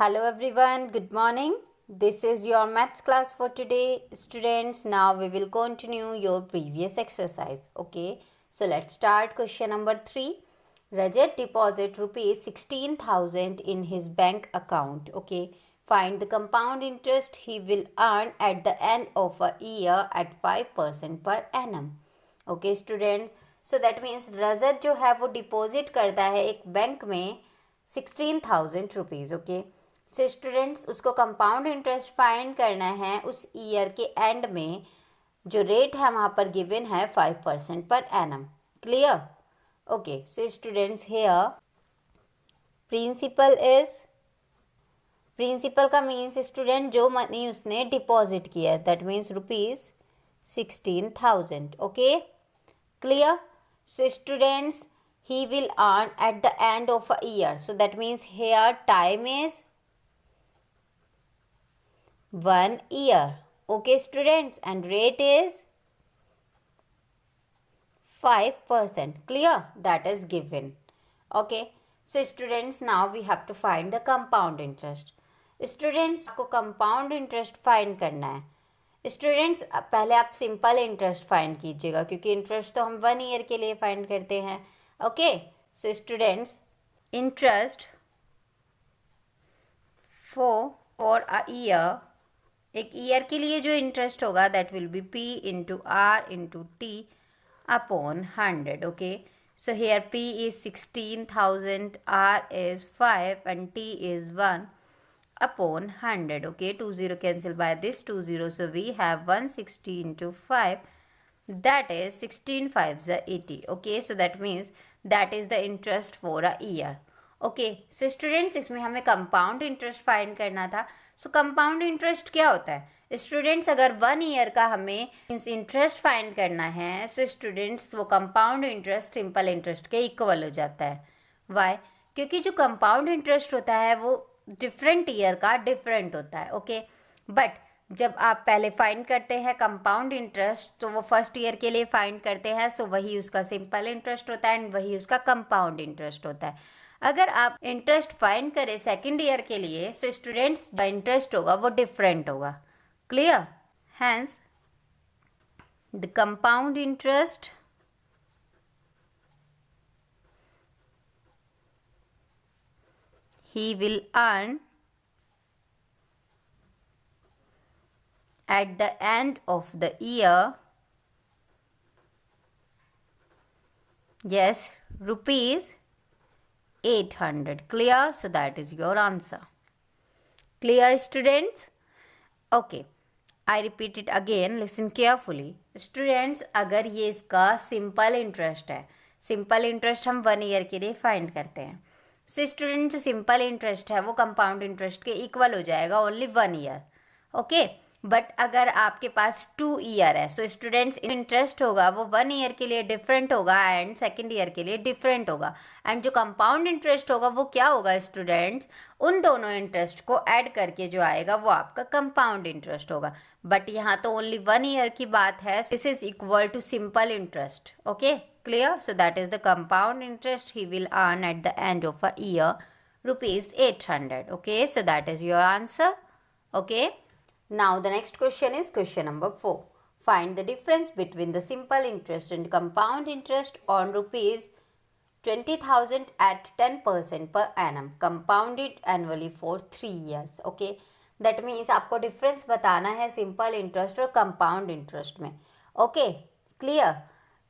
Hello everyone, good morning. This is your maths class for today. Students, now we will continue your previous exercise. Okay, so let's start question number 3. Rajat deposit rupees 16,000 in his bank account. Okay, find the compound interest he will earn at the end of a year at 5% per annum. Okay students, so that means रजत जो है वो deposit करता है एक bank में 16,000 rupees. Okay, so students उसको compound interest find करना है उस ईयर के एंड में. जो रेट है वहाँ पर गिवन है 5% पर annum. Clear? Okay, so students here principal का मीन्स स्टूडेंट जो मनी उसने डिपॉजिट किया, दैट मीन्स रुपीज़ 16,000. ओके, clear? So students, he will earn at the end of a year, so that means here time is 1 year. Okay students, and rate is 5%. Clear? That is given. Okay, so students, now we have to find the compound interest. Students, आपको compound interest find करना है. Students पहले आप simple interest find कीजिएगा, क्योंकि interest तो हम 1 year के लिए फाइंड करते हैं. Okay, so students interest for a year, एक ईयर के लिए जो इंटरेस्ट होगा that will be P into R into T upon 100. Okay, so hair P is 16,000, R is 5 and T is 1 upon 100. Okay, 20 cancel by this 20, so we have 160 into 5, that is 16 5s are 80. Okay, so that means that is the interest for a year. Okay, so students इसमें हमें compound interest find करना था. सो compound interest क्या होता है students? अगर 1 year का हमें इंटरेस्ट फाइंड करना है, सो स्टूडेंट्स वो कंपाउंड इंटरेस्ट सिंपल इंटरेस्ट के इक्वल हो जाता है. वाई? क्योंकि जो कंपाउंड इंटरेस्ट होता है वो डिफरेंट ईयर का डिफरेंट होता है. ओके, बट जब आप पहले फाइंड करते हैं कंपाउंड इंटरेस्ट, तो वो फर्स्ट ईयर के लिए फाइंड करते हैं, सो वही उसका सिंपल इंटरेस्ट होता है एंड वही उसका कंपाउंड इंटरेस्ट होता है. अगर आप इंटरेस्ट फाइंड करें सेकेंड ईयर के लिए, सो स्टूडेंट्स द इंटरेस्ट होगा वो डिफरेंट होगा. Clear? Hence the compound interest he will earn at the end of the year, yes, rupees 800. Clear? So that is your answer. Clear students? Okay, I repeat it again, listen carefully. Students, अगर ये इसका simple interest है, simple interest हम 1 year के लिए find करते हैं. सो student जो सिंपल इंटरेस्ट है वो कंपाउंड इंटरेस्ट के इक्वल हो जाएगा ओनली 1 ईयर. ओके, बट अगर आपके पास 2 ईयर है, सो स्टूडेंट्स इंटरेस्ट होगा वो 1 ईयर के लिए डिफरेंट होगा एंड सेकेंड ईयर के लिए डिफरेंट होगा. एंड जो कंपाउंड इंटरेस्ट होगा वो क्या होगा स्टूडेंट्स? उन दोनों इंटरेस्ट को ऐड करके जो आएगा वो आपका कंपाउंड इंटरेस्ट होगा. बट यहाँ तो ओनली 1 ईयर की बात है, this is equal to simple interest. Okay, clear? So that is the compound interest he will earn at the end of a year, rupees 800. Okay, so that is your answer. Okay, now the next question is question number 4. Find the difference between the simple interest and compound interest on rupees 20,000 at 10% per annum, compounded annually for 3 years. Okay, that means आपको difference बताना है simple interest और compound interest में. Okay, clear?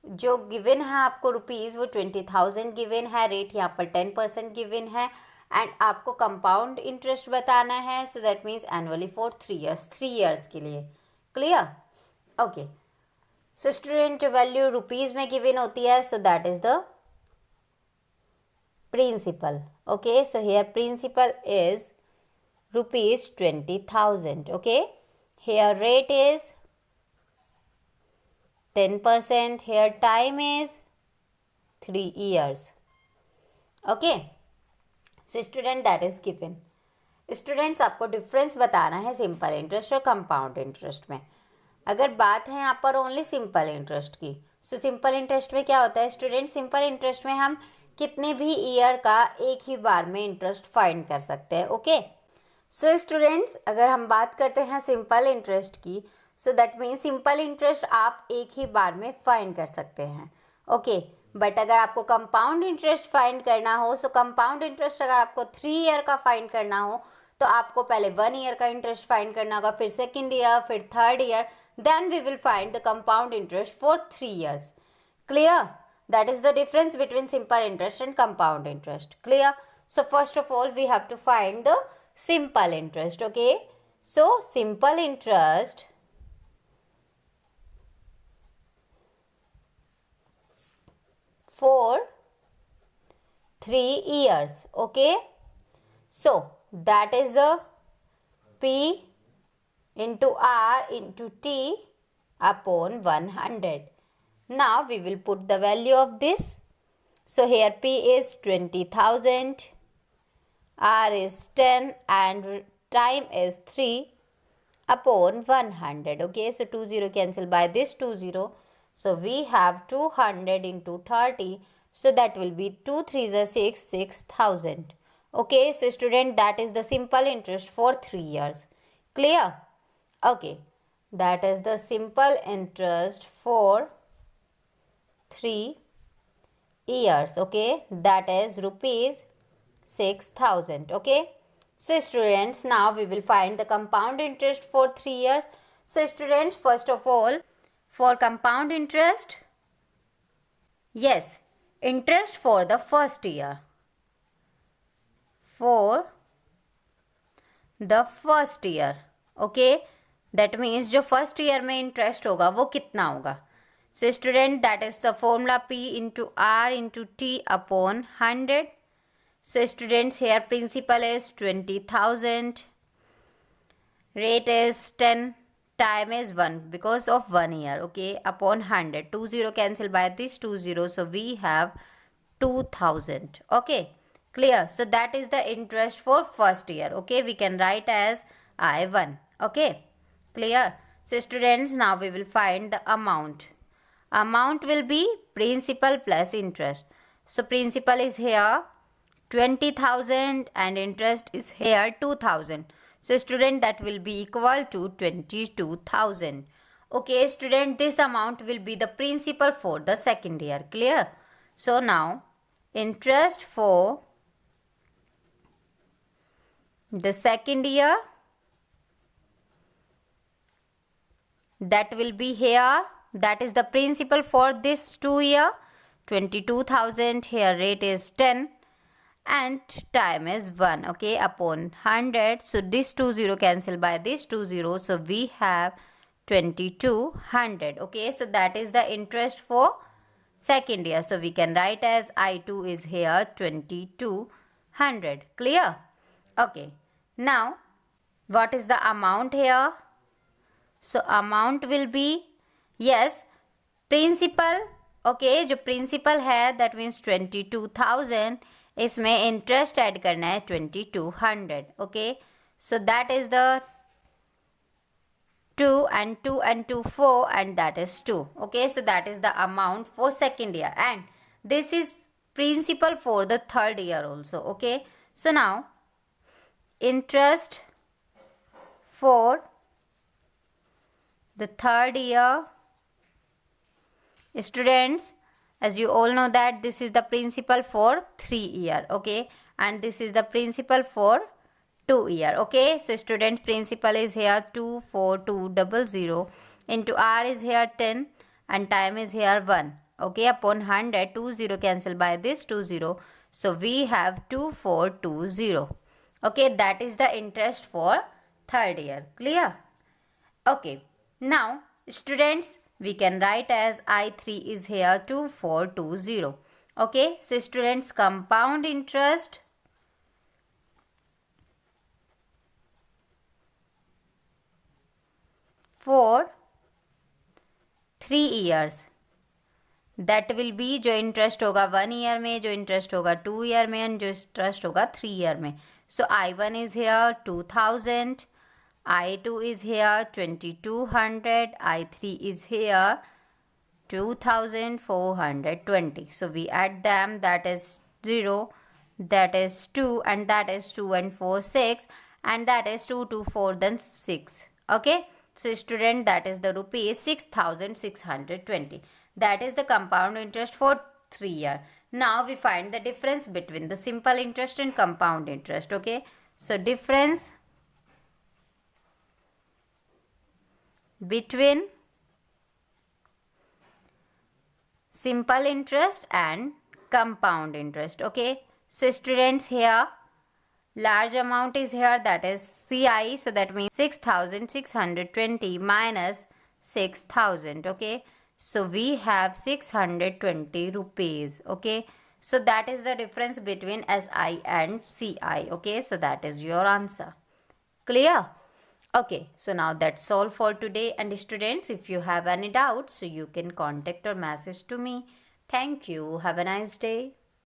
जो given है आपको rupees वो 20,000 given है, रेट यहाँ पर 10% गिवन है एंड आपको कंपाउंड इंटरेस्ट बताना है. So that means annually for 3 years, 3 years के लिए. क्लियर? ओके, सो स्टूडेंट जो वैल्यू रुपीज़ में गिवन होती है, so that is the principal. Okay, so here principal is rupees 20,000. Okay, here rate is 10%, here time is 3 years. Okay, so student that is given. Students आपको difference बताना है simple interest और compound interest में. अगर बात है यहाँ पर ओनली सिंपल इंटरेस्ट की, सो सिंपल इंटरेस्ट में क्या होता है स्टूडेंट? सिंपल इंटरेस्ट में हम कितने भी ईयर का एक ही बार में इंटरेस्ट फाइंड कर सकते हैं. ओके, सो स्टूडेंट्स, अगर हम बात करते हैं सिंपल इंटरेस्ट की, सो दैट मीन्स सिंपल इंटरेस्ट आप एक ही बार में फाइंड कर सकते हैं, ओके। बट अगर आपको कंपाउंड इंटरेस्ट फाइंड करना हो, सो कंपाउंड इंटरेस्ट अगर आपको 3 ईयर का फाइंड करना हो, तो आपको पहले 1 ईयर का इंटरेस्ट फाइंड करना होगा, फिर सेकेंड ईयर, फिर third year, then we will find the compound interest for 3 years. Clear? That is the difference between simple interest and compound interest. Clear? So first of all, we have to find the simple interest. Okay? So simple interest for 3 years. Okay? So that is the P into R into T upon 100. Now we will put the value of this. So here P is 20,000, R is 10 and time is 3 upon 100. Okay, so 20 cancel by this 20. So we have 200 into 30. So that will be 2 3s are 6, 6,000. Okay, so student, that is the simple interest for 3 years. Clear? Okay, that is the simple interest for 3 years. Okay, that is rupees 6,000. Okay, so students, now we will find the compound interest for 3 years. So students, first of all, for compound interest, yes, interest for the first year, for the first year. Okay, that means जो first year में interest होगा वो कितना होगा. So student, that is the formula P into R into T upon 100. So students, here principal is 20,000, rate is 10, time is 1 because of 1 year. Okay, upon 100, 20 cancel by this 20, so we have 2,000. Okay, clear? So that is the interest for first year. Okay, we can write as I1. Okay, clear? So students, now we will find the amount. Amount will be principal plus interest. So principal is here 20,000 and interest is here 2,000. So student, that will be equal to 22,000. Okay student, this amount will be the principal for the second year. Clear? So now interest for the second year, that will be here, that is the principal for this 2 year, 22,000. Here rate is 10 and time is 1. Okay, upon 100, so this 20 cancel by this 20, so we have 2200. Okay, so that is the interest for second year. So we can write as I2 is here 2200. Clear? Okay, now what is the amount here? So amount will be, yes, principal. Okay, जो principal है that means 22,000, इसमें interest add करना है 2200. Okay, so that is the 2 and 2 and 2 4 and that is 2. Okay, so that is the amount for second year and this is principal for the third year also. Okay, so now interest for the third year, students, as you all know that this is the principal for 3 year. Okay, and this is the principal for 2 year. Okay, so student, principal is here 24200 into R is here 10 and time is here 1. Okay, upon 100, 20 cancel by this 20, so we have 2420. Okay, that is the interest for third year. Clear? Okay, now students, we can write as I3 is here 2420. Okay, so students, compound interest for 3 years, that will be जो interest होगा 1 year में, जो interest होगा 2 year में and जो interest होगा 3 year में. सो I1 is here 2000, I2 is here 2200, I3 is here 2420. So we add them, that is 0, that is 2 and that is 2 and 4 6, and that is 2 to 4 then 6. Okay, so student, that is the rupees 6,620. That is the compound interest for 3 years. Now we find the difference between the simple interest and compound interest. Okay, so difference between simple interest and compound interest. Okay, so students, here large amount is here, that is CI, so that means 6,620 minus 6,000. Okay, so we have 620 rupees. Okay, so that is the difference between SI and CI. Okay, so that is your answer. Clear? Okay, so now that's all for today, and students, if you have any doubts, so you can contact or message to me. Thank you. Have a nice day.